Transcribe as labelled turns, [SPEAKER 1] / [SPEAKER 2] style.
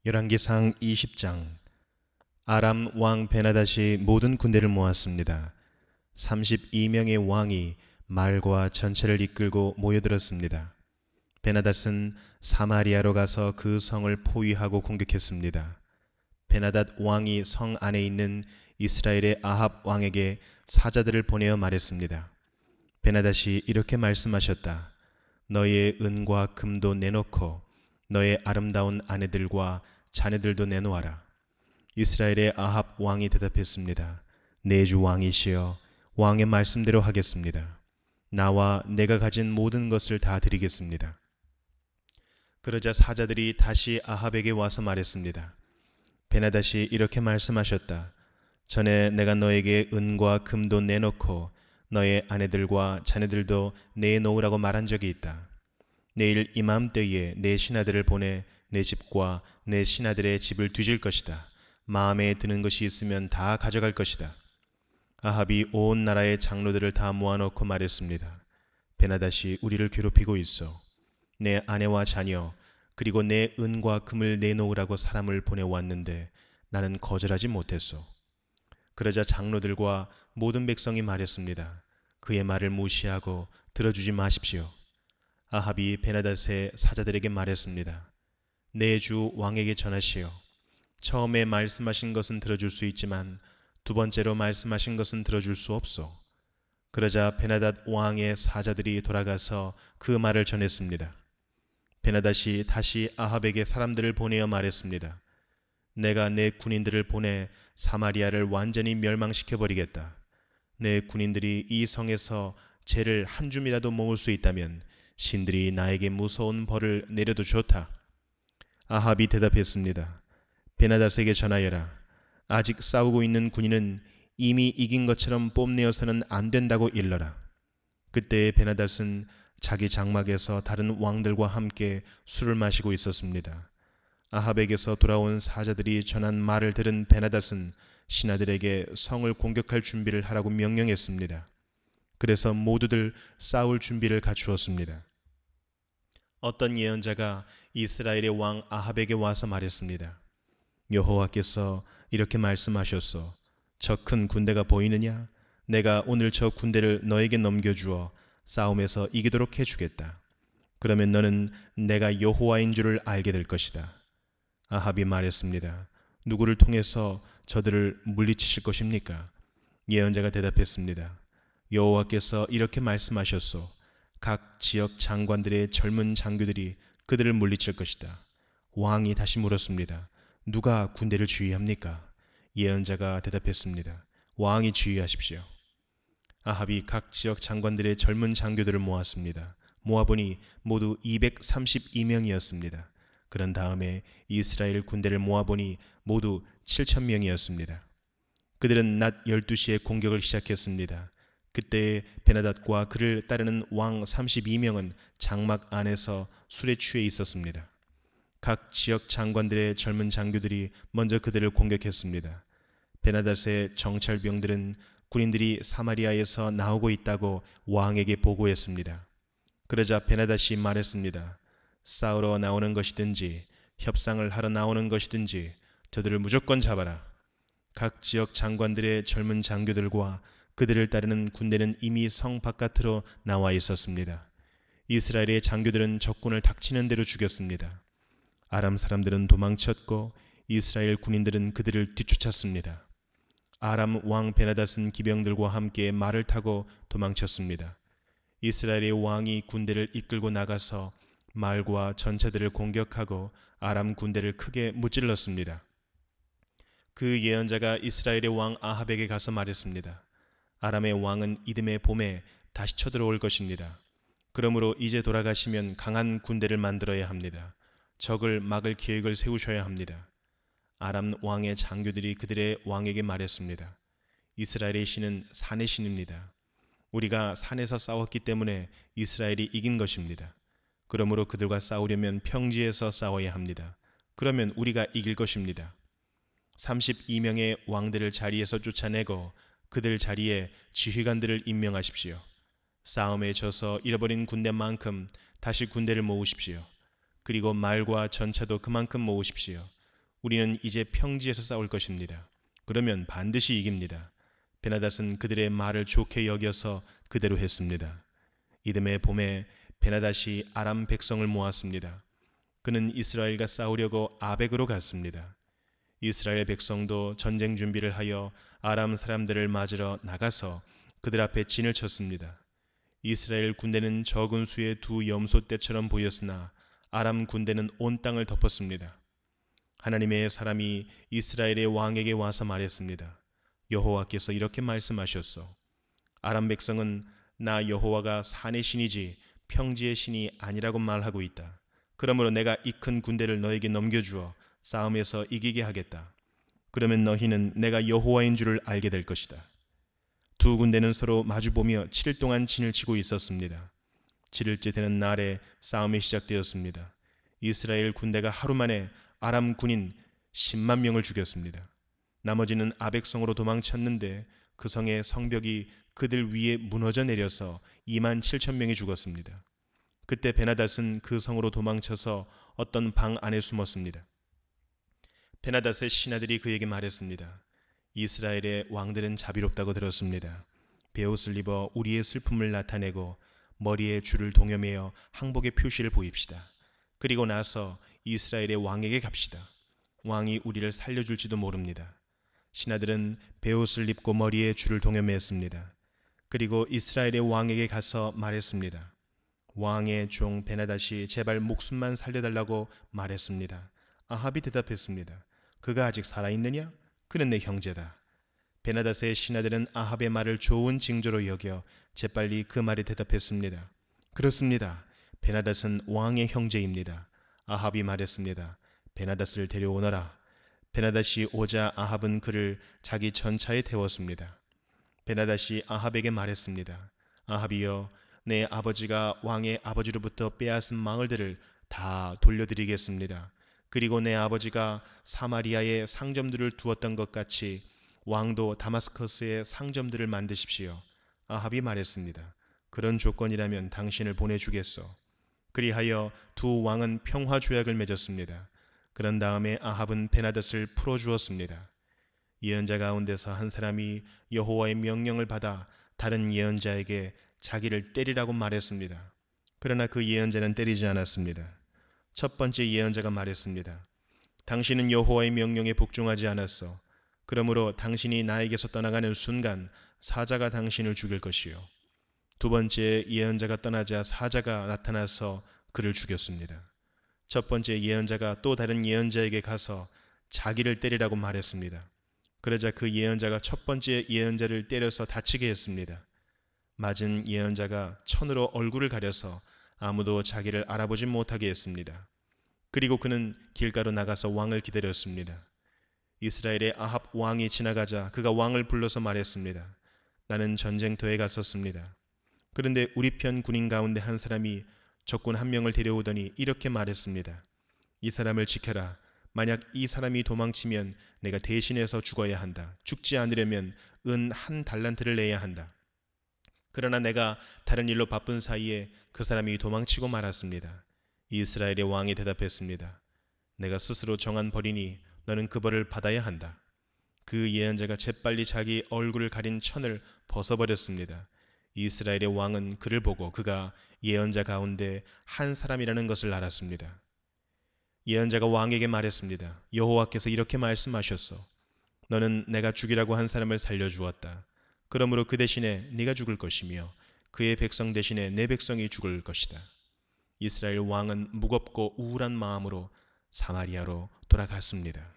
[SPEAKER 1] 열왕기상 20장. 아람 왕 베나닷이 모든 군대를 모았습니다. 32명의 왕이 말과 전체를 이끌고 모여들었습니다. 베나닷은 사마리아로 가서 그 성을 포위하고 공격했습니다. 베나닷 왕이 성 안에 있는 이스라엘의 아합 왕에게 사자들을 보내어 말했습니다. 베나닷이 이렇게 말씀하셨다. 너희의 은과 금도 내놓고 너의 아름다운 아내들과 자녀들도 내놓아라. 이스라엘의 아합 왕이 대답했습니다. 내 주 왕이시여, 왕의 말씀대로 하겠습니다. 나와 내가 가진 모든 것을 다 드리겠습니다. 그러자 사자들이 다시 아합에게 와서 말했습니다. 베나닷이 이렇게 말씀하셨다. 전에 내가 너에게 은과 금도 내놓고 너의 아내들과 자녀들도 내놓으라고 말한 적이 있다. 내일 이맘때에 내 신하들을 보내 내 집과 내 신하들의 집을 뒤질 것이다. 마음에 드는 것이 있으면 다 가져갈 것이다. 아합이 온 나라의 장로들을 다 모아놓고 말했습니다. 베나닷이 우리를 괴롭히고 있어. 내 아내와 자녀 그리고 내 은과 금을 내놓으라고 사람을 보내왔는데 나는 거절하지 못했소. 그러자 장로들과 모든 백성이 말했습니다. 그의 말을 무시하고 들어주지 마십시오. 아합이 베나닷의 사자들에게 말했습니다. 내 주 왕에게 전하시오. 처음에 말씀하신 것은 들어줄 수 있지만 두 번째로 말씀하신 것은 들어줄 수 없소. 그러자 베나닷 왕의 사자들이 돌아가서 그 말을 전했습니다. 베나닷이 다시 아합에게 사람들을 보내어 말했습니다. 내가 내 군인들을 보내 사마리아를 완전히 멸망시켜버리겠다. 내 군인들이 이 성에서 재를 한 줌이라도 모을 수 있다면 신들이 나에게 무서운 벌을 내려도 좋다. 아합이 대답했습니다. 베나닷에게 전하여라. 아직 싸우고 있는 군인은 이미 이긴 것처럼 뽐내어서는 안 된다고 일러라. 그때 베나닷은 자기 장막에서 다른 왕들과 함께 술을 마시고 있었습니다. 아합에게서 돌아온 사자들이 전한 말을 들은 베나닷은 신하들에게 성을 공격할 준비를 하라고 명령했습니다. 그래서 모두들 싸울 준비를 갖추었습니다. 어떤 예언자가 이스라엘의 왕 아합에게 와서 말했습니다. 여호와께서 이렇게 말씀하셨소. 저 큰 군대가 보이느냐? 내가 오늘 저 군대를 너에게 넘겨주어 싸움에서 이기도록 해주겠다. 그러면 너는 내가 여호와인 줄을 알게 될 것이다. 아합이 말했습니다. 누구를 통해서 저들을 물리치실 것입니까? 예언자가 대답했습니다. 여호와께서 이렇게 말씀하셨소. 각 지역 장관들의 젊은 장교들이 그들을 물리칠 것이다. 왕이 다시 물었습니다. 누가 군대를 지휘합니까? 예언자가 대답했습니다. 왕이 지휘하십시오. 아합이 각 지역 장관들의 젊은 장교들을 모았습니다. 모아보니 모두 232명이었습니다. 그런 다음에 이스라엘 군대를 모아보니 모두 7,000명이었습니다. 그들은 낮 12시에 공격을 시작했습니다. 그때 베나닷과 그를 따르는 왕 32명은 장막 안에서 술에 취해 있었습니다. 각 지역 장관들의 젊은 장교들이 먼저 그들을 공격했습니다. 베나닷의 정찰병들은 군인들이 사마리아에서 나오고 있다고 왕에게 보고했습니다. 그러자 베나닷이 말했습니다. 싸우러 나오는 것이든지 협상을 하러 나오는 것이든지 저들을 무조건 잡아라. 각 지역 장관들의 젊은 장교들과 그들을 따르는 군대는 이미 성 바깥으로 나와 있었습니다. 이스라엘의 장교들은 적군을 닥치는 대로 죽였습니다. 아람 사람들은 도망쳤고 이스라엘 군인들은 그들을 뒤쫓았습니다. 아람 왕 베나닷은 기병들과 함께 말을 타고 도망쳤습니다. 이스라엘의 왕이 군대를 이끌고 나가서 말과 전차들을 공격하고 아람 군대를 크게 무찔렀습니다. 그 예언자가 이스라엘의 왕 아합에게 가서 말했습니다. 아람의 왕은 이듬해 봄에 다시 쳐들어올 것입니다. 그러므로 이제 돌아가시면 강한 군대를 만들어야 합니다. 적을 막을 계획을 세우셔야 합니다. 아람 왕의 장교들이 그들의 왕에게 말했습니다. 이스라엘의 신은 산의 신입니다. 우리가 산에서 싸웠기 때문에 이스라엘이 이긴 것입니다. 그러므로 그들과 싸우려면 평지에서 싸워야 합니다. 그러면 우리가 이길 것입니다. 32명의 왕들을 자리에서 쫓아내고 그들 자리에 지휘관들을 임명하십시오. 싸움에 져서 잃어버린 군대만큼 다시 군대를 모으십시오. 그리고 말과 전차도 그만큼 모으십시오. 우리는 이제 평지에서 싸울 것입니다. 그러면 반드시 이깁니다. 베나닷은 그들의 말을 좋게 여겨서 그대로 했습니다. 이듬해 봄에 베나닷이 아람 백성을 모았습니다. 그는 이스라엘과 싸우려고 아벡으로 갔습니다. 이스라엘 백성도 전쟁 준비를 하여 아람 사람들을 맞으러 나가서 그들 앞에 진을 쳤습니다. 이스라엘 군대는 적은 수의 두 염소떼처럼 보였으나 아람 군대는 온 땅을 덮었습니다. 하나님의 사람이 이스라엘의 왕에게 와서 말했습니다. 여호와께서 이렇게 말씀하셨소. 아람 백성은 나 여호와가 산의 신이지 평지의 신이 아니라고 말하고 있다. 그러므로 내가 이 큰 군대를 너에게 넘겨주어 싸움에서 이기게 하겠다. 그러면 너희는 내가 여호와인 줄을 알게 될 것이다. 두 군대는 서로 마주보며 7일 동안 진을 치고 있었습니다. 7일째 되는 날에 싸움이 시작되었습니다. 이스라엘 군대가 하루 만에 아람 군인 10만 명을 죽였습니다. 나머지는 아벡성으로 도망쳤는데 그 성의 성벽이 그들 위에 무너져 내려서 2만 7천 명이 죽었습니다. 그때 베나닷은 그 성으로 도망쳐서 어떤 방 안에 숨었습니다. 베나닷의 신하들이 그에게 말했습니다. 이스라엘의 왕들은 자비롭다고 들었습니다. 베옷을 입어 우리의 슬픔을 나타내고 머리에 줄을 동여매어 항복의 표시를 보입시다. 그리고 나서 이스라엘의 왕에게 갑시다. 왕이 우리를 살려줄지도 모릅니다. 신하들은 베옷을 입고 머리에 줄을 동여매었습니다. 그리고 이스라엘의 왕에게 가서 말했습니다. 왕의 종 베나닷이 제발 목숨만 살려달라고 말했습니다. 아합이 대답했습니다. 그가 아직 살아있느냐? 그는 내 형제다. 베나닷의 신하들은 아합의 말을 좋은 징조로 여겨 재빨리 그 말에 대답했습니다. 그렇습니다. 베나닷은 왕의 형제입니다. 아합이 말했습니다. 베나닷을 데려오너라. 베나닷이 오자 아합은 그를 자기 전차에 태웠습니다. 베나닷이 아합에게 말했습니다. 아합이여, 내 아버지가 왕의 아버지로부터 빼앗은 망을들을 다 돌려드리겠습니다. 그리고 내 아버지가 사마리아에 상점들을 두었던 것 같이 왕도 다마스커스에 상점들을 만드십시오. 아합이 말했습니다. 그런 조건이라면 당신을 보내주겠소. 그리하여 두 왕은 평화 조약을 맺었습니다. 그런 다음에 아합은 베나닷을 풀어주었습니다. 예언자 가운데서 한 사람이 여호와의 명령을 받아 다른 예언자에게 자기를 때리라고 말했습니다. 그러나 그 예언자는 때리지 않았습니다. 첫 번째 예언자가 말했습니다. 당신은 여호와의 명령에 복종하지 않았어. 그러므로 당신이 나에게서 떠나가는 순간 사자가 당신을 죽일 것이요. 두 번째 예언자가 떠나자 사자가 나타나서 그를 죽였습니다. 첫 번째 예언자가 또 다른 예언자에게 가서 자기를 때리라고 말했습니다. 그러자 그 예언자가 첫 번째 예언자를 때려서 다치게 했습니다. 맞은 예언자가 천으로 얼굴을 가려서 아무도 자기를 알아보지 못하게 했습니다. 그리고 그는 길가로 나가서 왕을 기다렸습니다. 이스라엘의 아합 왕이 지나가자 그가 왕을 불러서 말했습니다. 나는 전쟁터에 갔었습니다. 그런데 우리 편 군인 가운데 한 사람이 적군 한 명을 데려오더니 이렇게 말했습니다. 이 사람을 지켜라. 만약 이 사람이 도망치면 내가 대신해서 죽어야 한다. 죽지 않으려면 은 1달란트를 내야 한다. 그러나 내가 다른 일로 바쁜 사이에 그 사람이 도망치고 말았습니다. 이스라엘의 왕이 대답했습니다. 내가 스스로 정한 벌이니 너는 그 벌을 받아야 한다. 그 예언자가 재빨리 자기 얼굴을 가린 천을 벗어버렸습니다. 이스라엘의 왕은 그를 보고 그가 예언자 가운데 한 사람이라는 것을 알았습니다. 예언자가 왕에게 말했습니다. 여호와께서 이렇게 말씀하셨소. 너는 내가 죽이라고 한 사람을 살려주었다. 그러므로 그 대신에 네가 죽을 것이며 그의 백성 대신에 내 백성이 죽을 것이다. 이스라엘 왕은 무겁고 우울한 마음으로 사마리아로 돌아갔습니다.